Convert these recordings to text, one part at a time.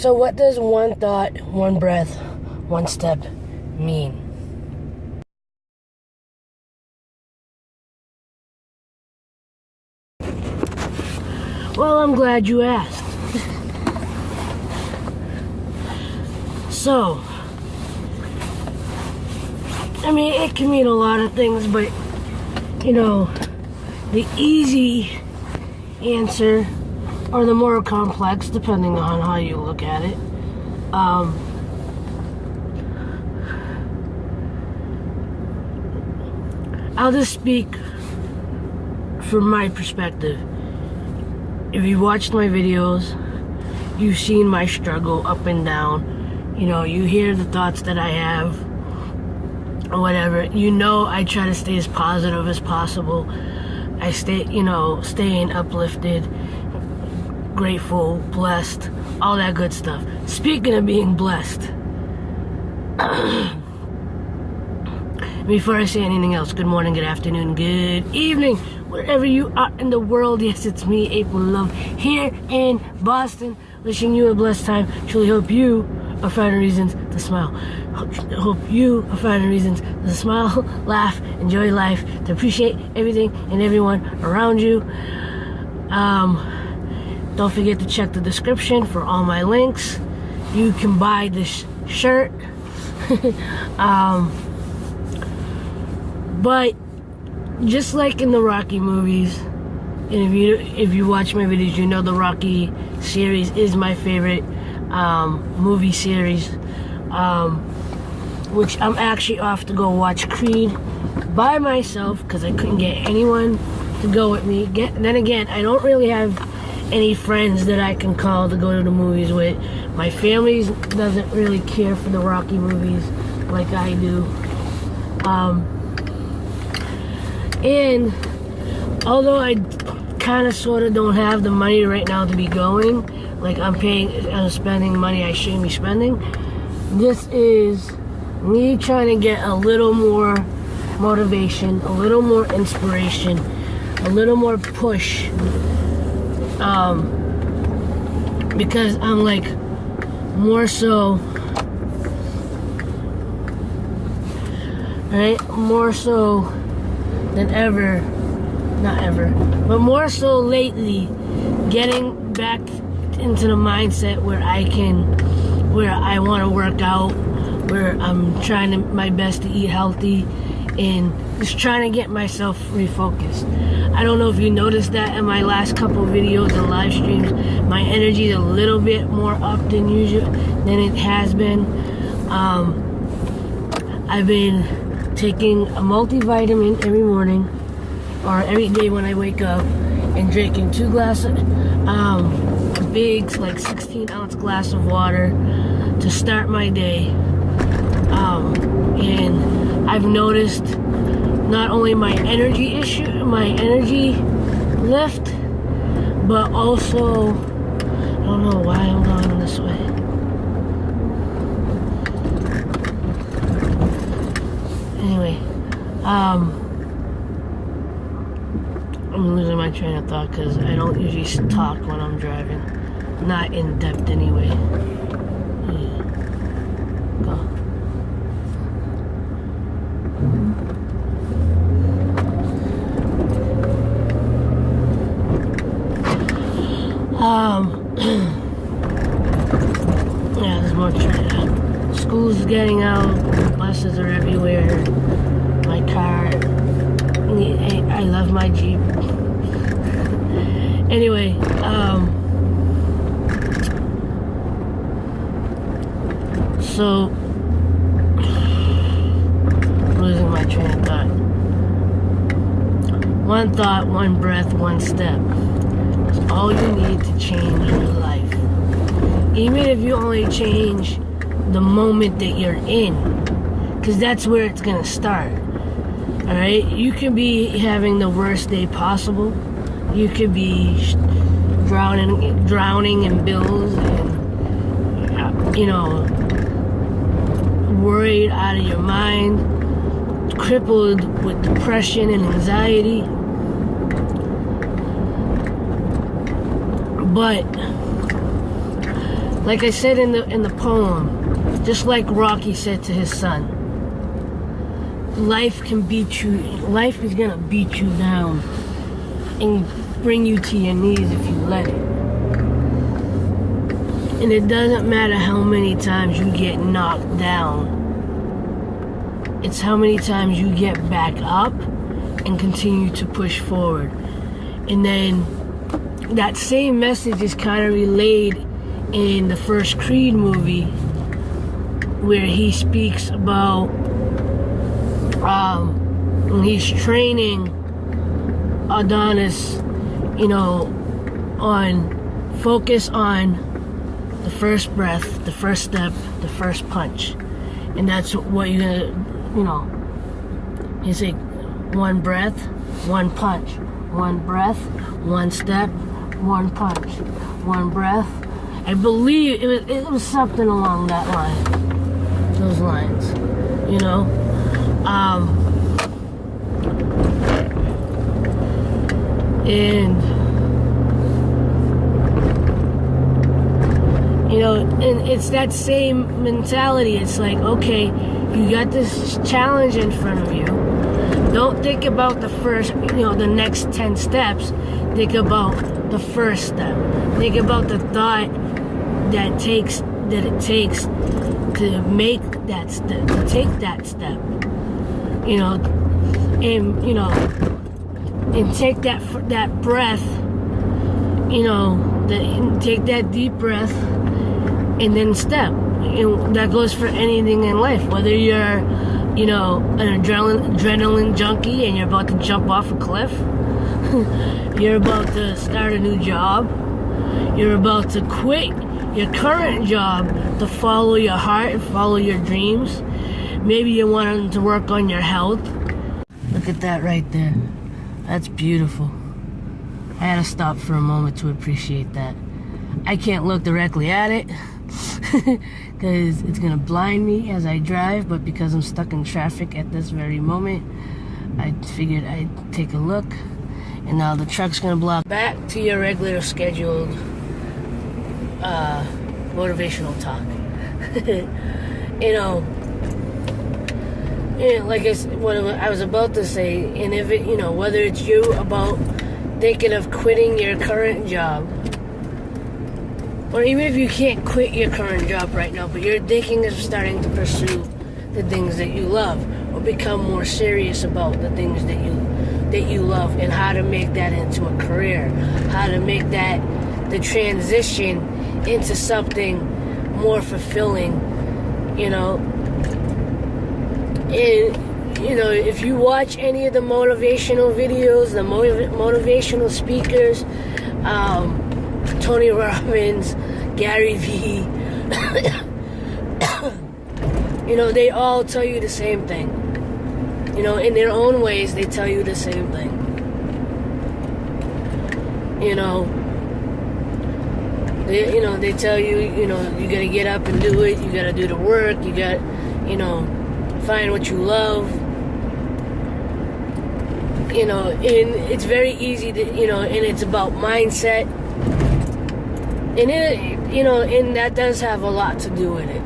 So what does one thought, one breath, one step mean? Well, I'm glad you asked. So, I mean, it can mean a lot of things, but, you know, the easy answer, or the more complex, depending on how you look at it, I'll just speak from my perspective. If you watched my videos, you've seen my struggle up and down. You know, you hear the thoughts that I have, or whatever. You know, I try to stay as positive as possible. I stay, staying uplifted, grateful, blessed, all that good stuff. Speaking of being blessed, before I say anything else, good morning, good afternoon, good evening, wherever you are in the world. Yes, it's me, April Love, here in Boston, wishing you a blessed time. Truly hope you are finding reasons to smile. Hope you are finding reasons to smile, laugh, enjoy life, to appreciate everything and everyone around you. Don't forget to check the description for all my links. You can buy this shirt. But just like in the Rocky movies, and if you watch my videos, you know the Rocky series is my favorite movie series, which I'm actually off to go watch Creed by myself because I couldn't get anyone to go with me. Then again, I don't really have any friends that I can call to go to the movies with. My family doesn't really care for the Rocky movies like I do. And although I kind of sort of don't have the money right now to be going, like I'm spending money I shouldn't be spending, this is me trying to get a little more motivation, a little more inspiration, a little more push, because I'm like more so, right, more so than ever, not ever, but more so lately, getting back into the mindset where I want to work out, where I'm trying my best to eat healthy, and just trying to get myself refocused. I don't know if you noticed that in my last couple videos and live streams, my energy is a little bit more up than usual, than it has been. I've been taking a multivitamin every morning, or every day when I wake up, and drinking 2 glasses, a big, like 16-ounce glass of water to start my day. And I've noticed not only my energy lift, but also, I don't know why I'm going this way. Anyway, I'm losing my train of thought because I don't usually talk when I'm driving. Not in depth anyway. Go. Yeah, there's more train. School's getting out. Buses are everywhere. My car. I love my Jeep. Anyway, so losing my train of thought. One thought, one breath, one step. That's all you need to change your life. Even if you only change the moment that you're in, because that's where it's gonna start. Alright, you could be having the worst day possible. You could be drowning in bills and, worried out of your mind, crippled with depression and anxiety. But Like I said in the poem, just like Rocky said to his son, life can beat you. Life is gonna beat you down and bring you to your knees if you let it. And it doesn't matter how many times you get knocked down. It's how many times you get back up and continue to push forward. And then that same message is kind of relayed in the first Creed movie, where he speaks about when he's training Adonis, on focus on the first breath, the first step, the first punch. And that's what you're gonna, he's like, one breath, one punch, one breath, one step, one punch, one breath. I believe it was something along that line, those lines, and it's that same mentality. It's like, okay, you got this challenge in front of you. Don't think about the first, the next 10 steps. Think about the first step. Think about the thought that it takes to make that step, to take that step. And take that breath. Take that deep breath, and then step. And that goes for anything in life. Whether you're, an adrenaline junkie and you're about to jump off a cliff, you're about to start a new job, you're about to quit your current job to follow your heart and follow your dreams. Maybe you want to work on your health. Look at that right there. That's beautiful. I had to stop for a moment to appreciate that. I can't look directly at it because it's gonna blind me as I drive, but because I'm stuck in traffic at this very moment, I figured I'd take a look. And now the truck's gonna block. Back to your regular scheduled motivational talk. Like what I was about to say, and if it, whether it's you about thinking of quitting your current job, or even if you can't quit your current job right now, but you're thinking of starting to pursue the things that you love, or become more serious about the things that you love, and how to make that into a career, how to make that the transition into something more fulfilling, And if you watch any of the motivational videos, the motivational speakers, Tony Robbins, Gary Vee, they all tell you the same thing. In their own ways, they tell you the same thing. They tell you, you gotta get up and do it, you gotta do the work, you gotta, find what you love. And it's very easy to, and it's about mindset. And and that does have a lot to do with it.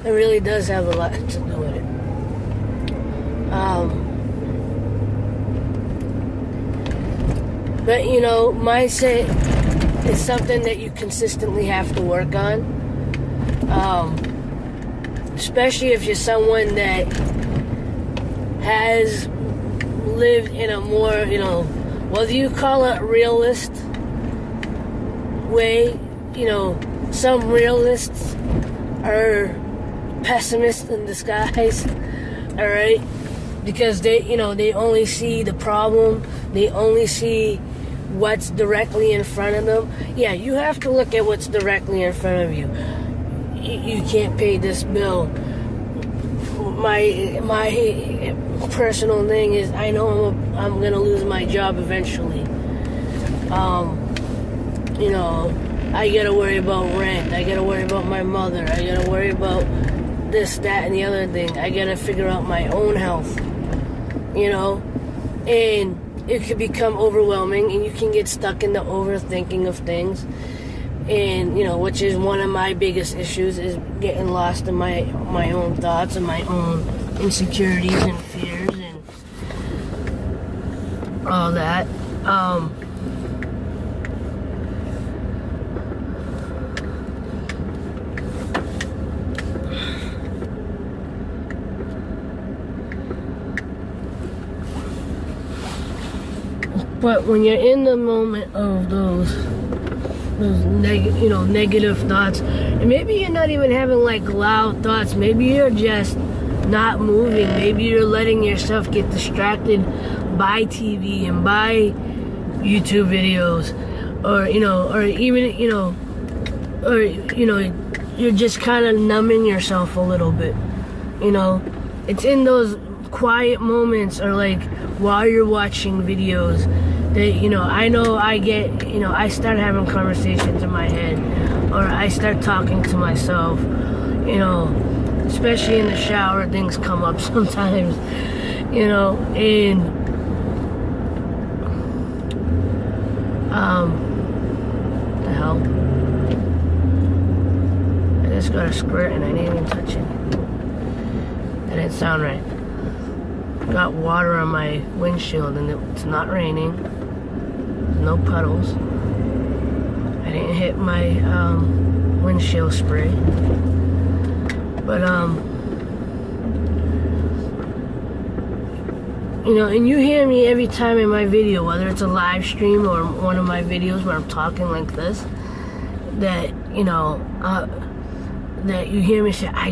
It really does have a lot to do with it. But mindset is something that you consistently have to work on. Especially if you're someone that has lived in a more, whether you call it realist way, some realists are pessimists in disguise, all right? Because they only see the problem, they only see what's directly in front of them. Yeah, you have to look at what's directly in front of you. You can't pay this bill my personal thing is I know I'm gonna lose my job eventually. You know, I gotta worry about rent. I gotta worry about my mother. I gotta worry about this, that, and the other thing. I gotta figure out my own health. You know, and it could become overwhelming, and you can get stuck in the overthinking of things. And you know, which is one of my biggest issues, is getting lost in my own thoughts and my own insecurities and fears and all that. But when you're in the moment of those negative thoughts, and maybe you're not even having like loud thoughts, maybe you're just not moving, maybe you're letting yourself get distracted by TV and by YouTube videos, or you're just kind of numbing yourself a little bit. You know, it's in those quiet moments, or like while you're watching videos, that I start having conversations in my head, or I start talking to myself. You know, especially in the shower, things come up sometimes. You know, and the hell, I just got a squirt and I didn't even touch it. That didn't sound right. Got water on my windshield, and it's not raining. There's no puddles. I didn't hit my windshield spray. But you know, and you hear me every time in my video, whether it's a live stream or one of my videos where I'm talking like this, that that you hear me say, I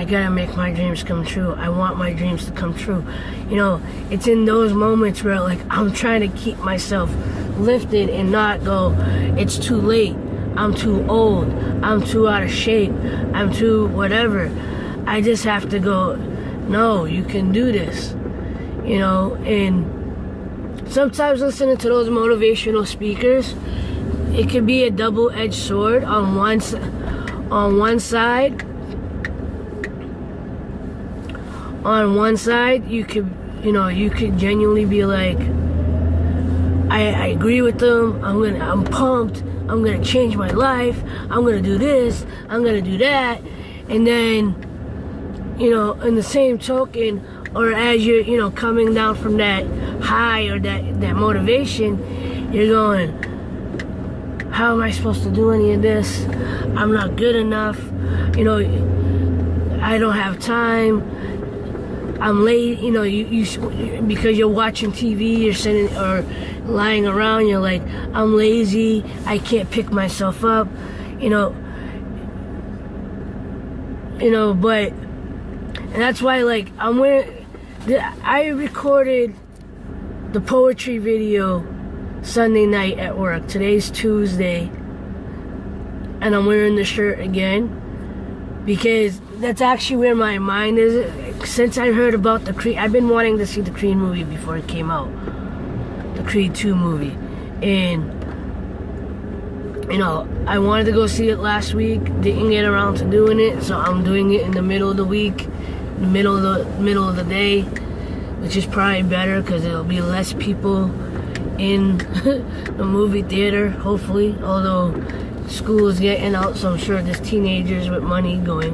gotta make my dreams come true. I want my dreams to come true. You know, it's in those moments where like I'm trying to keep myself lifted and not go, it's too late, I'm too old, I'm too out of shape, I'm too whatever. I just have to go, no, you can do this. You know, and sometimes listening to those motivational speakers, it can be a double-edged sword. On one side, you could genuinely be like, I agree with them. I'm pumped. I'm gonna change my life. I'm gonna do this. I'm gonna do that. And then, in the same token, or as you're, coming down from that high or that motivation, you're going, how am I supposed to do any of this? I'm not good enough. I don't have time. I'm late. You because you're watching TV, you're sitting or lying around. You're like, I'm lazy. I can't pick myself up. But and that's why, like, I recorded the poetry video Sunday night at work. Today's Tuesday, and I'm wearing the shirt again because that's actually where my mind is. Since I heard about the Creed, I've been wanting to see the Creed movie before it came out, the Creed 2 movie, and I wanted to go see it last week, didn't get around to doing it, so I'm doing it in the middle of the week, in the middle of the day, which is probably better because there'll be less people in the movie theater, hopefully, although school is getting out, so I'm sure there's teenagers with money gonna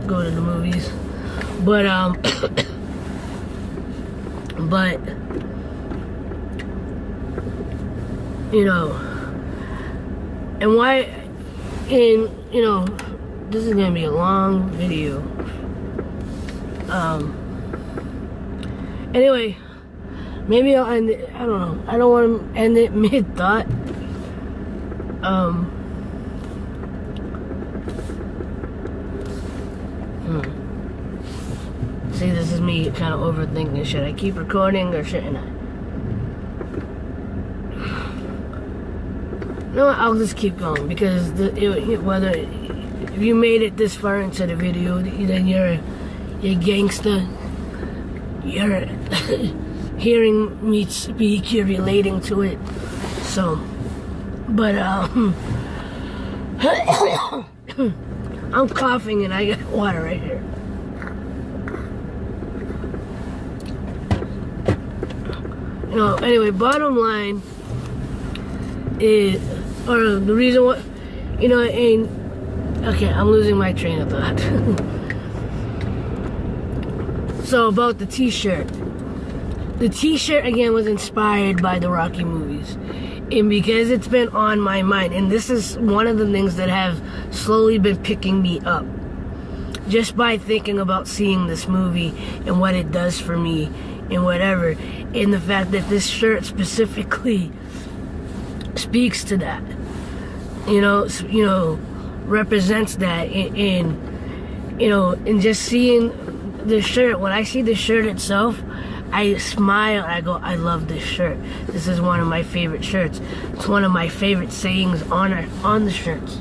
go to the movies. But and why, and this is gonna be a long video. Anyway, maybe I'll end it. I don't know. I don't want to end it mid-thought. See, this is me kind of overthinking. Should I keep recording or shouldn't I? No, I'll just keep going because whether If you made it this far into the video, then you're gangster. You're hearing me speak, you're relating to it. So, but I'm coughing and I got water right here. Anyway, bottom line is, or the reason why, okay, I'm losing my train of thought. So about the t-shirt. The t-shirt, again, was inspired by the Rocky movies. And because it's been on my mind, and this is one of the things that have slowly been picking me up. Just by thinking about seeing this movie and what it does for me and whatever. And the fact that this shirt specifically speaks to that. Represents that. And just seeing the shirt, when I see the shirt itself, I smile, I go, I love this shirt. This is one of my favorite shirts. It's one of my favorite sayings on the shirts.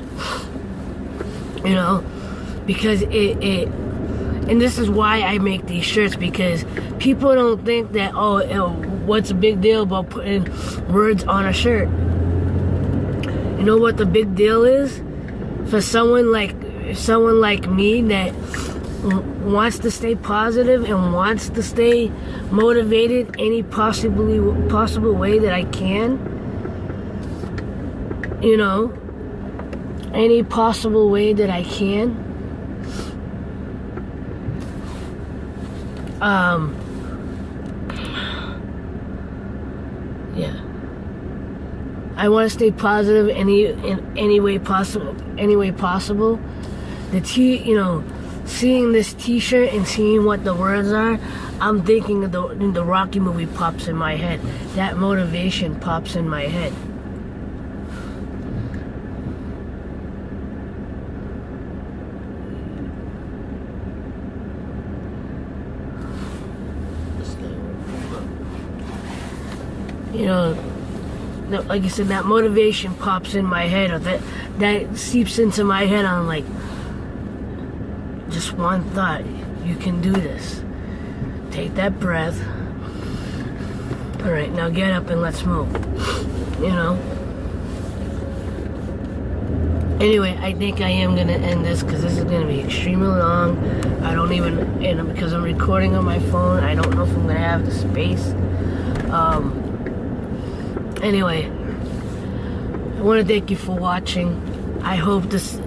Because and this is why I make these shirts, because people don't think that, what's a big deal about putting words on a shirt? You know what the big deal is? For someone like me that wants to stay positive and wants to stay motivated any possible way that I can. Any possible way that I can. Yeah. I want to stay positive in any way possible. Seeing this t-shirt and seeing what the words are, I'm thinking of the Rocky movie pops in my head. That motivation pops in my head. Like I said, that motivation pops in my head, or that seeps into my head on like just one thought. You can do this. Take that breath. All right, now get up and let's move. Anyway, I think I am gonna end this because this is gonna be extremely long. Because I'm recording on my phone, I don't know if I'm gonna have the space. Anyway, I want to thank you for watching. I hope this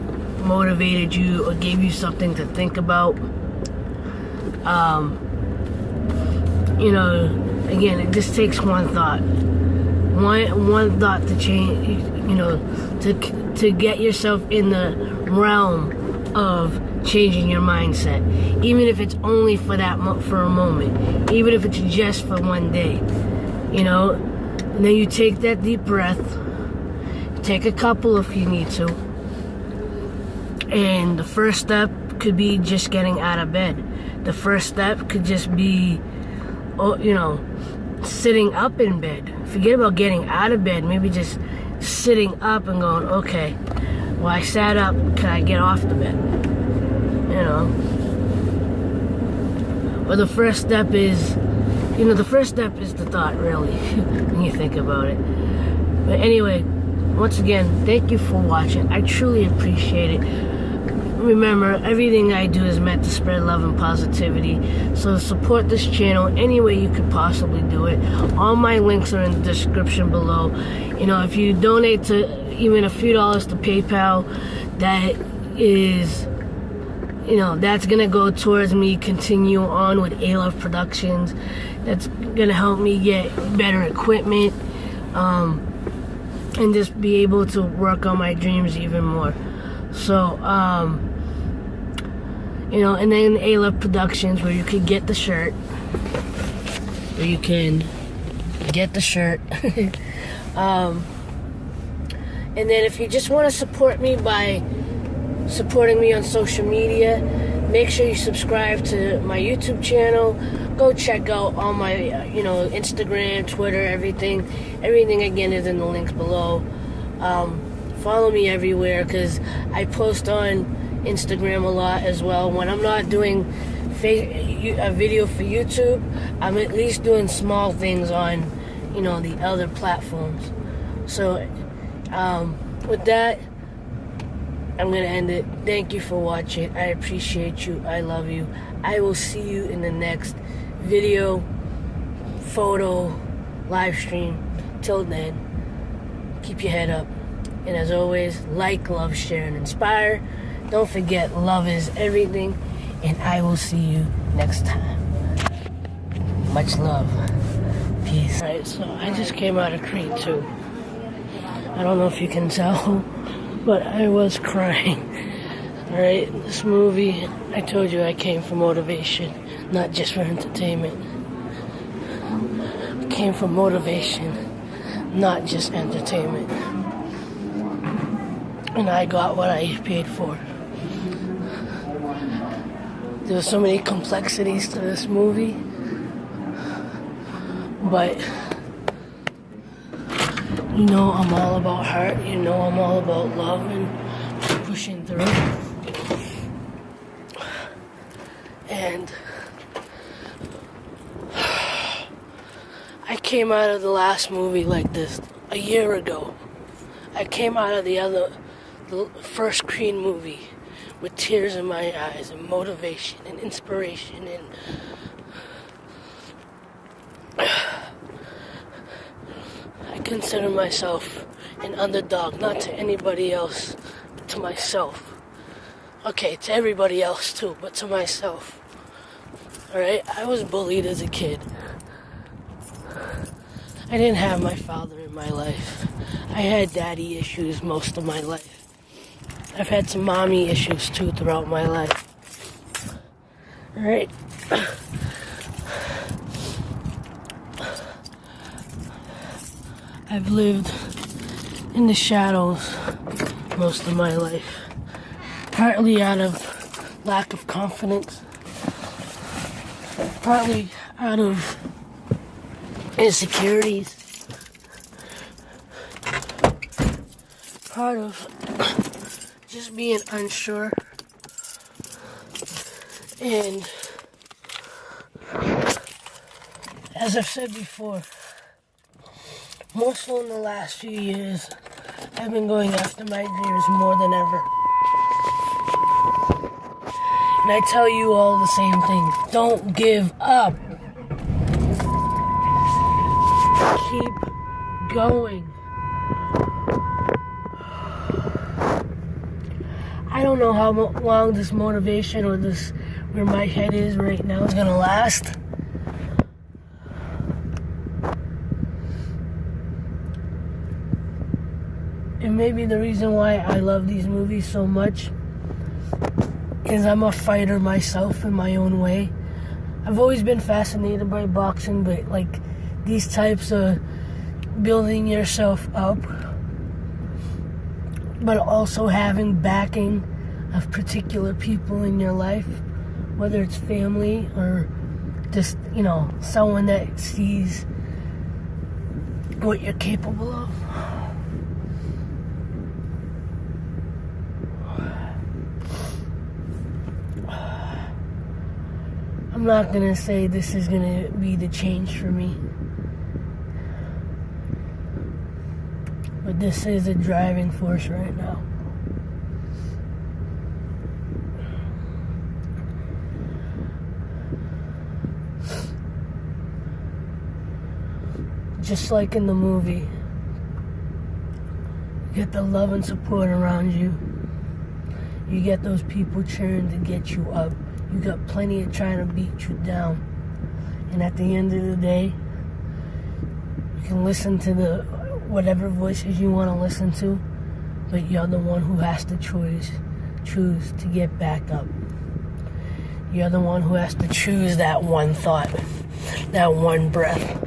motivated you or gave you something to think about. Again, it just takes one thought. One thought to change, to get yourself in the realm of changing your mindset. Even if it's only for a moment. Even if it's just for one day. And then you take that deep breath. Take a couple if you need to. And the first step could be just getting out of bed. The first step could just be, sitting up in bed. Forget about getting out of bed. Maybe just sitting up and going, okay, well, I sat up. Can I get off the bed? Or the first step is, the thought, really, when you think about it. But anyway, once again, thank you for watching. I truly appreciate it. Remember, everything I do is meant to spread love and positivity. So support this channel any way you could possibly do it. All my links are in the description below. If you donate to even a few dollars to PayPal, that is, that's gonna go towards me continue on with aloveproductions. That's gonna help me get better equipment, and just be able to work on my dreams even more. So, and then aloveproductions, where you can get the shirt. And then if you just want to support me by supporting me on social media, make sure you subscribe to my YouTube channel. Go check out all my, Instagram, Twitter, everything. Everything, again, is in the links below. Follow me everywhere, because I post on Instagram a lot as well. When I'm not doing a video for YouTube, I'm at least doing small things on, the other platforms. So, with that, I'm going to end it. Thank you for watching. I appreciate you. I love you. I will see you in the next video, photo, live stream. Till then, keep your head up. And as always, like, love, share, and inspire. Don't forget, love is everything. And I will see you next time. Much love. Peace. Alright, so I just came out of Creed 2. I don't know if you can tell, but I was crying. Alright, this movie, I told you I came for motivation, not just for entertainment. I came for motivation, not just entertainment. And I got what I paid for. There were so many complexities to this movie, but I'm all about heart. I'm all about love and pushing through. And I came out of the last movie like this a year ago. I came out of the first Creed movie with tears in my eyes and motivation and inspiration, and I consider myself an underdog, not to anybody else, but to myself. Okay, to everybody else too, but to myself. Alright, I was bullied as a kid. I didn't have my father in my life. I had daddy issues most of my life. I've had some mommy issues too throughout my life. Alright. I've lived in the shadows most of my life. Partly out of lack of confidence. Partly out of insecurities. Part of just being unsure. And as I've said before, more so in the last few years, I've been going after my dreams more than ever. And I tell you all the same thing. Don't give up. Keep going. I don't know how long this motivation or where my head is right now is gonna last. And maybe the reason why I love these movies so much is I'm a fighter myself in my own way. I've always been fascinated by boxing, but like these types of building yourself up, but also having backing of particular people in your life, whether it's family or just, someone that sees what you're capable of. I'm not gonna say this is gonna be the change for me, but this is a driving force right now. Just like in the movie, you get the love and support around you. You get those people cheering to get you up. You got plenty of trying to beat you down. And at the end of the day, you can listen to whatever voices you want to listen to, but you're the one who has to choose to get back up. You're the one who has to choose that one thought, that one breath,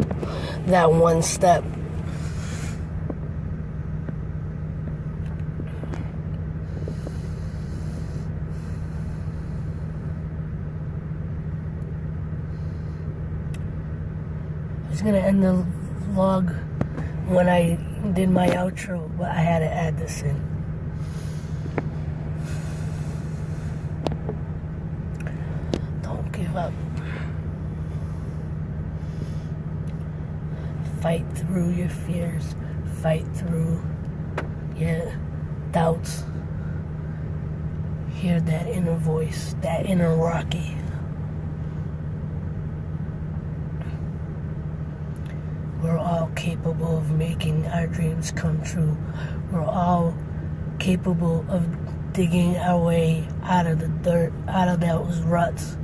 that one step. I was gonna end the vlog when I did my outro, but I had to add this in. Fight through your fears. Fight through your doubts. Hear that inner voice, that inner Rocky. We're all capable of making our dreams come true. We're all capable of digging our way out of the dirt, out of those ruts.